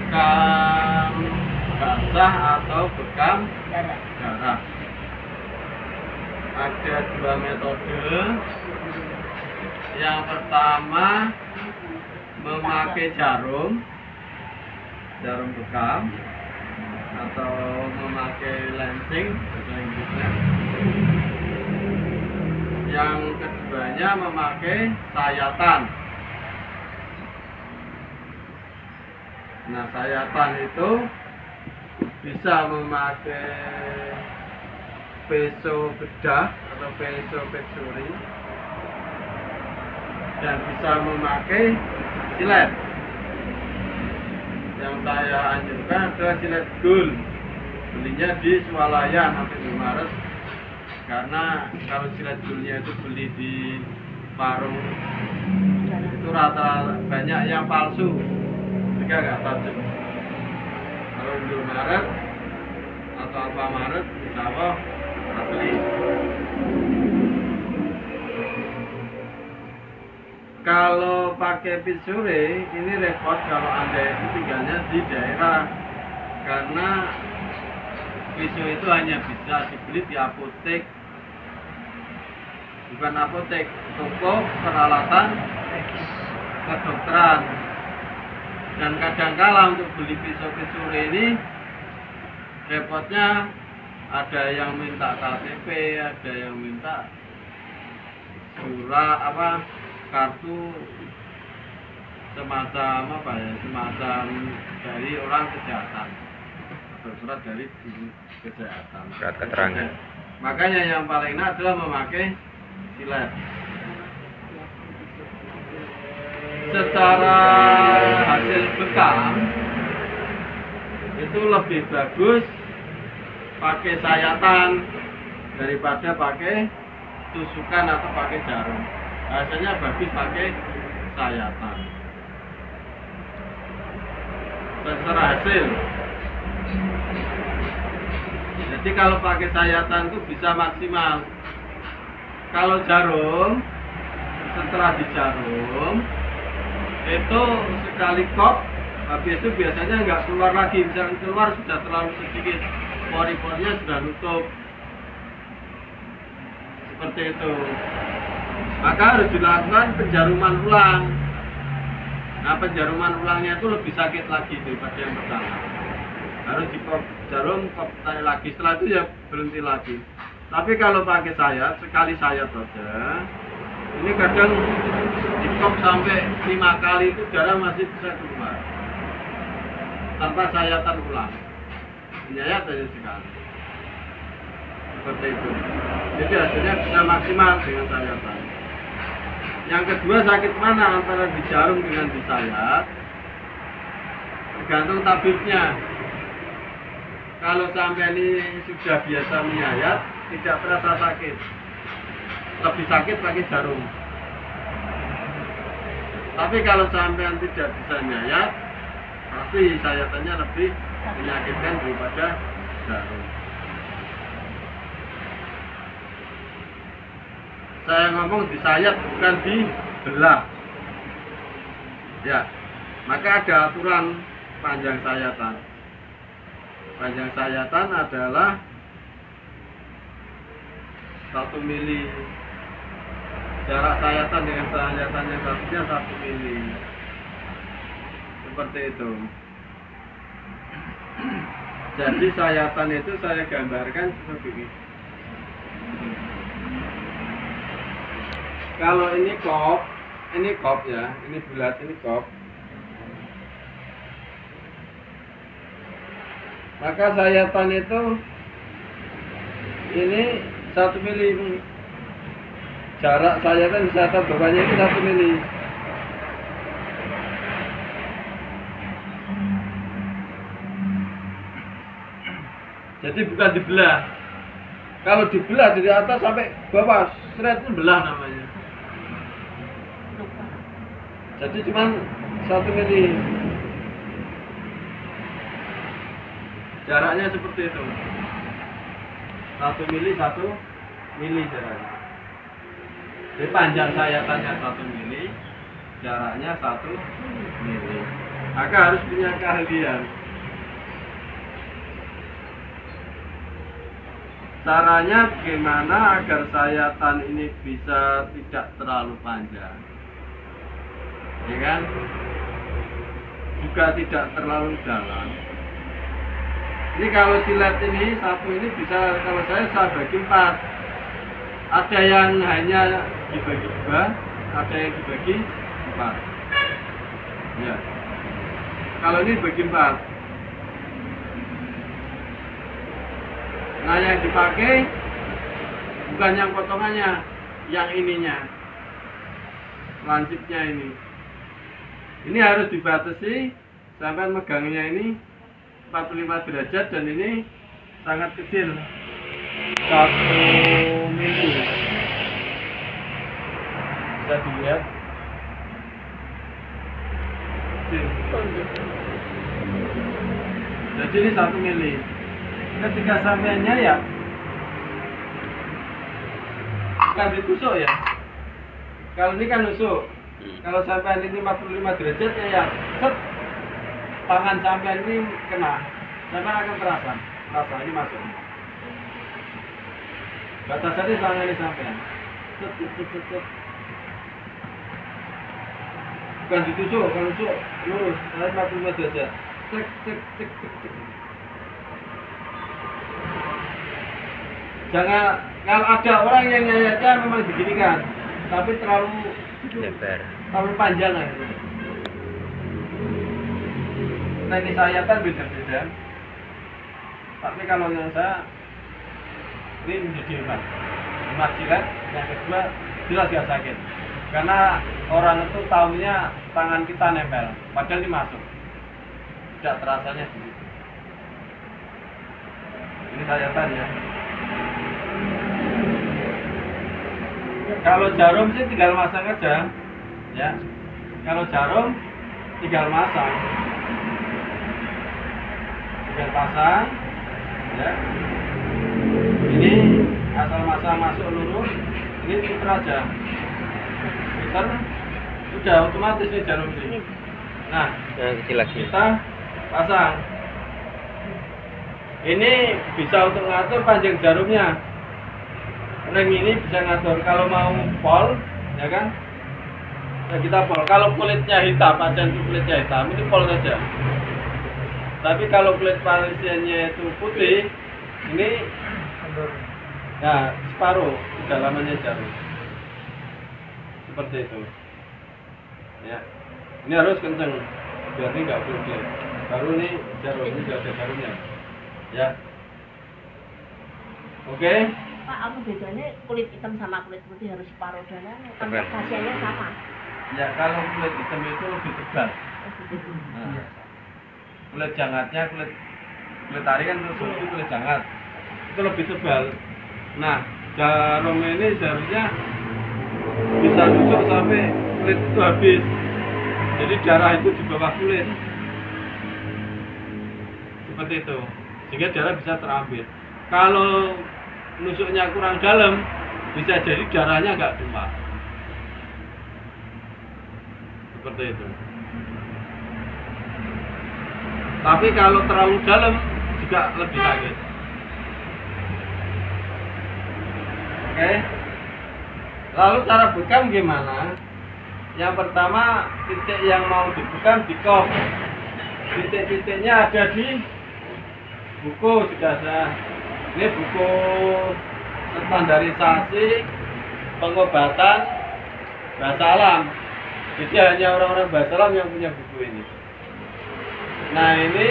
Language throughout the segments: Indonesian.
bekam basah atau bekam darah. Ada dua metode. Yang pertama memakai jarum bekam atau memakai lancing bahasa Inggrisnya. Yang keduanya memakai sayatan. Nah, sayatan itu bisa memakai peso bedah atau peso petsuri dan bisa memakai silet. Yang saya anjurkan adalah silet gul. Belinya di Swalayan sampai di Maret. Karena kalau silet gulnya itu beli di warung itu rata-rata banyak yang palsu, mereka nggak tajam. Kalau di Maret atau apa Maret, insya Allah asli. Kalau pakai pitsuri ini repot kalau Anda itu tinggalnya di daerah, karena pisau itu hanya bisa dibeli di apotek, bukan apotek, toko peralatan kedokteran. Dan kadangkala untuk beli pisau pitsuri ini repotnya ada yang minta KTP, ada yang minta surat kartu semacam semacam dari orang kesehatan atau surat dari kesehatan, surat keterangan. Makanya yang paling enak adalah memakai silet. Secara hasil bekam itu lebih bagus pakai sayatan daripada pakai tusukan atau pakai jarum. Rasanya bagus pakai sayatan. Secara hasil. Jadi kalau pakai sayatan itu bisa maksimal. Kalau jarum, setelah dijarum itu sekali kop, habis itu biasanya nggak keluar lagi. Misalnya keluar sudah terlalu sedikit, pori-porinya sudah nutup. Seperti itu. Maka harus dilakukan penjaruman ulang. Nah, penjaruman ulangnya itu lebih sakit lagi daripada yang pertama. Harus jarum tarik lagi, setelah itu ya berhenti lagi. Tapi kalau pakai sayat, sekali sayat saja, ini kadang dikop sampai 5 kali itu darah masih bisa keluar tanpa sayatan ulang. Menyayat saja sekali. Seperti itu. Jadi hasilnya bisa maksimal dengan sayatan. Yang kedua, sakit mana antara dijarum dengan disayat? Tergantung tabibnya. Kalau sampai ini sudah biasa menyayat, tidak terasa sakit. Lebih sakit pakai jarum. Tapi kalau sampai tidak bisa menyayat, pasti sayatannya lebih menyakitkan daripada jarum. Saya ngomong disayat bukan dibelah. Ya, maka ada aturan panjang sayatan. Panjang sayatan adalah 1 mili. Jarak sayatan dengan sayatan yang satunya 1 mili. Seperti itu. Jadi sayatan itu saya gambarkan seperti ini. Kalau ini kop ya, ini bulat, ini kop. Maka sayatan itu ini 1 mili. Jarak sayatan bawahnya itu 1 mili. Jadi bukan dibelah. Kalau dibelah dari atas sampai bawah, seret itu belah namanya. Jadi cuma 1 mili. Jaraknya seperti itu. 1 mili, 1 mili jaraknya. Jadi panjang sayatannya 1 mili, jaraknya 1 mili. maka harus punya keahlian. Caranya bagaimana agar sayatan ini bisa tidak terlalu panjang, ya kan? Juga tidak terlalu dalam. Ini kalau silet ini satu ini bisa, kalau saya bagi 4. Ada yang hanya dibagi 2, ada yang dibagi 4. Ya. Kalau ini bagi 4. Nah, yang dipakai bukan yang potongannya, yang ininya, lancipnya ini. Ini harus dibatasi sampai megangnya ini 45 derajat dan ini sangat kecil, 1 mili. Bisa dilihat. Kecil. Jadi ini 1 mili. Ketika sampainya ya bukan ditusuk ya. Kalau ini kan nusuk. Kalau sampai ini 45 derajat ya set, tangan sampai ini kena, sampai akan terasa ini masuk. Batasannya tangan ini sampai set. Bukan ditusuk, kalau tusuk lurus, 45 derajat. Cek. Jangan, kalau ada orang yang nyayatnya memang begini kan, tapi terlalu panjang lah itu. Nah, ini sayatan beda-beda. Tapi kalau yang saya ini menjadi 5 silet, yang kedua jelas gak sakit. Karena orang itu tahunya tangan kita nempel, padahal ini masuk. Tidak terasanya begitu. Ini sayatan ya. Kalau jarum sih tinggal masang aja, ya. Kalau jarum tinggal masang, pasang, ya. Ini asal masuk lurus, ini putar aja, putar, udah otomatis nih jarum ini. Nah, yang kecil lagi. Kita pasang. Ini bisa untuk ngatur panjang jarumnya. Rem ini bisa ngatur, kalau mau pol, ya kan? Ya kita pol. Kalau kulitnya hitam, pacan itu kulitnya hitam, itu pol saja. Tapi kalau kulit palisiannya itu putih, ini ya separuh kedalamannya jarum. Seperti itu. Ya. Ini harus kenceng, biar ini nggak bergerak. Baru ini jarum, ini sudah ada jarumnya. Ya. Oke. Pak, apa bedanya kulit hitam sama kulit putih harus separuh dalam? Kan khasiatnya sama. Ya, kalau kulit hitam itu lebih tebal. Nah, kulit jangatnya, kulit tari kan itu kulit jangat, itu lebih tebal. Nah, jarum ini seharusnya bisa nusuk sampai kulit itu habis. Jadi darah itu di bawah kulit. Seperti itu. Sehingga darah bisa terambil. Kalau nusuknya kurang dalam, bisa jadi darahnya nggak tumpah. Seperti itu. Tapi kalau terlalu dalam juga lebih sakit. Oke. Lalu cara bekam gimana? Yang pertama, titik yang mau dibekam di kop. Titik-titiknya ada di buku sudah ada. Ini buku standarisasi pengobatan bahasa alam. Jadi hanya orang-orang bahasa alam yang punya buku ini. Nah, ini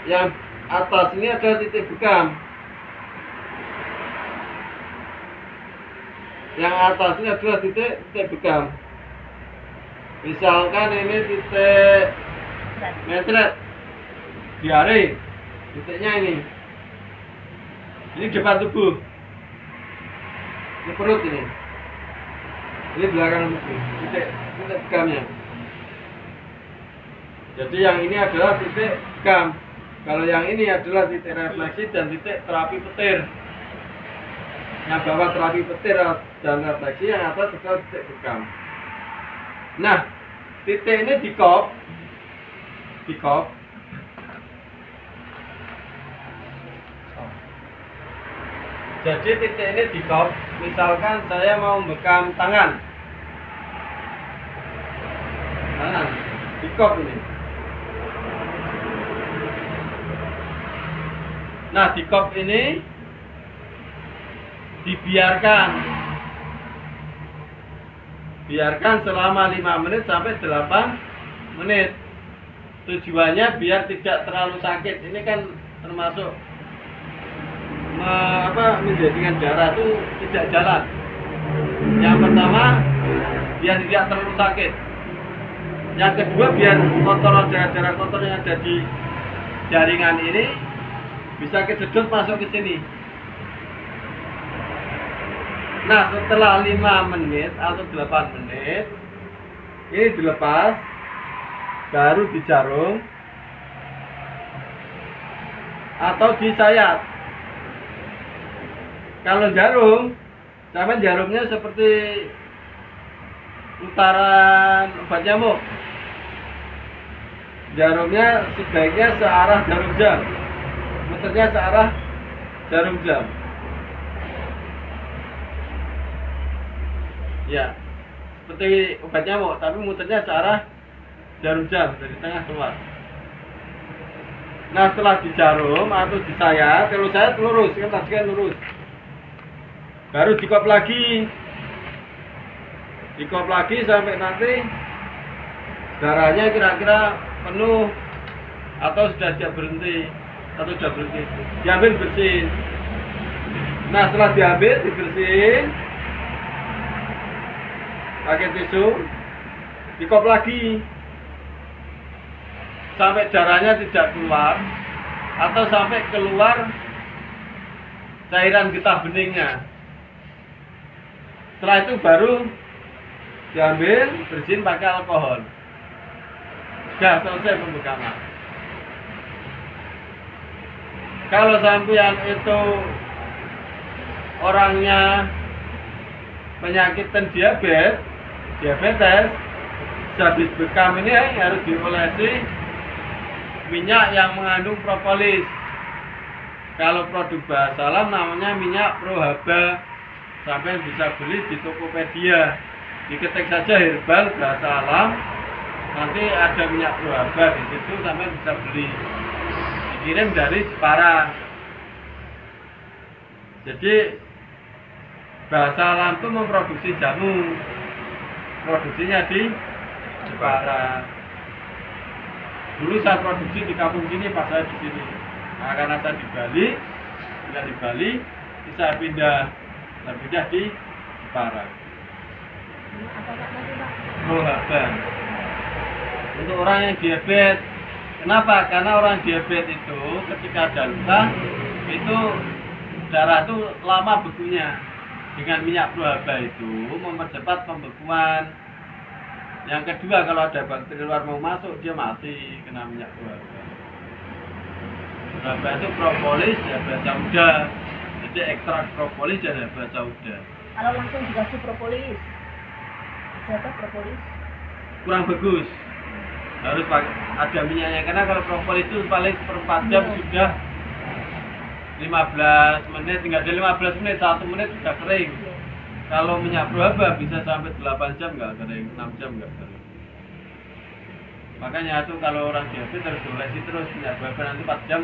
yang atas ini ada titik bekam. Yang atas ini adalah titik bekam. Misalkan ini titik metret diare, titiknya ini. Ini depan tubuh. Ini perut ini. Ini belakang tubuh. Titik bekamnya. Jadi yang ini adalah titik bekam. Kalau yang ini adalah titik refleksi dan titik terapi petir. Yang bawah terapi petir dan refleksi, yang atas adalah titik bekam. Nah, titik ini dikop. Jadi titik ini dikop. Misalkan saya mau bekam tangan, dikop ini. Nah, dikop ini dibiarkan selama 5 menit sampai 8 menit. Tujuannya biar tidak terlalu sakit. Ini kan termasuk menjadikan darah itu tidak jalan. Yang pertama, biar tidak terlalu sakit. Yang kedua, biar kotoran darah kotor yang ada di jaringan ini bisa kejedot masuk ke sini. Nah, setelah 5 menit atau 8 menit ini dilepas, baru dijarum atau disayat. Kalau jarum, sama jarumnya seperti putaran obat nyamuk. Jarumnya sebaiknya searah jarum jam, muternya searah jarum jam. Ya, seperti obat nyamuk, tapi muternya searah jarum jam dari tengah keluar. Nah, setelah dijarum atau disayat, kalau sayat lurus, kan tadi kan lurus. Baru dikop lagi sampai nanti darahnya kira-kira penuh atau sudah berhenti diambil bersihin. Nah, setelah diambil dibersihin pakai tisu, dikop lagi sampai darahnya tidak keluar atau sampai keluar cairan getah beningnya. Setelah itu baru diambil, bersihin pakai alkohol. Sudah selesai pembekaman. Kalau sampean itu orangnya penyakit diabetes, habis bekam ini harus diolesi minyak yang mengandung propolis. Kalau produk Basalam namanya minyak Prohaba. Sampai bisa beli di Tokopedia. Diketik saja herbal Basalam, nanti ada minyak Prohaba di situ, sampai bisa beli. Dikirim dari Jepara. Jadi Basalam itu memproduksi jamu, produksinya di Jepara. Dulu saya produksi di kampung sini, pas saya di sini. Nah, karena saya di Bali, saya pindah di Jepara. Prohaba. Untuk orang yang diabetes, kenapa? Karena orang diabetes itu ketika ada luka, itu darah itu lama bekunya. Dengan minyak Prohaba itu mempercepat pembekuan. Yang kedua, kalau ada bakteri luar mau masuk, dia mati kena minyak Prohaba. Prohaba itu propolis ya bahasa uda. Jadi ekstrak propolis dan bahasa uda. Kalau langsung dikasih propolis, siapa propolis? Kurang bagus. Harus ada minyaknya, karena kalau propolis itu paling per 4 jam sudah 15 menit, tinggal ada 15 menit, 1 menit sudah kering. Kalau minyak Prohaba bisa sampai 8 jam nggak kering, 6 jam nggak kering. Makanya itu kalau orang diabetes harus diolesi terus minyak Prohaba, nanti 4 jam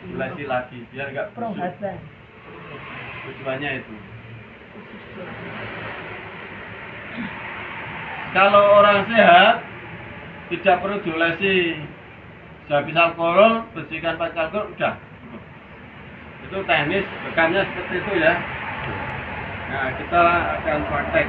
diolesi lagi biar nggak busuk. Prohaba. Tujuannya itu. Kalau orang sehat tidak perlu diolesi. Sehabis alkohol, bersihkan pakai alkohol, udah. Itu teknis, bekannya seperti itu ya. Nah, kita akan praktek.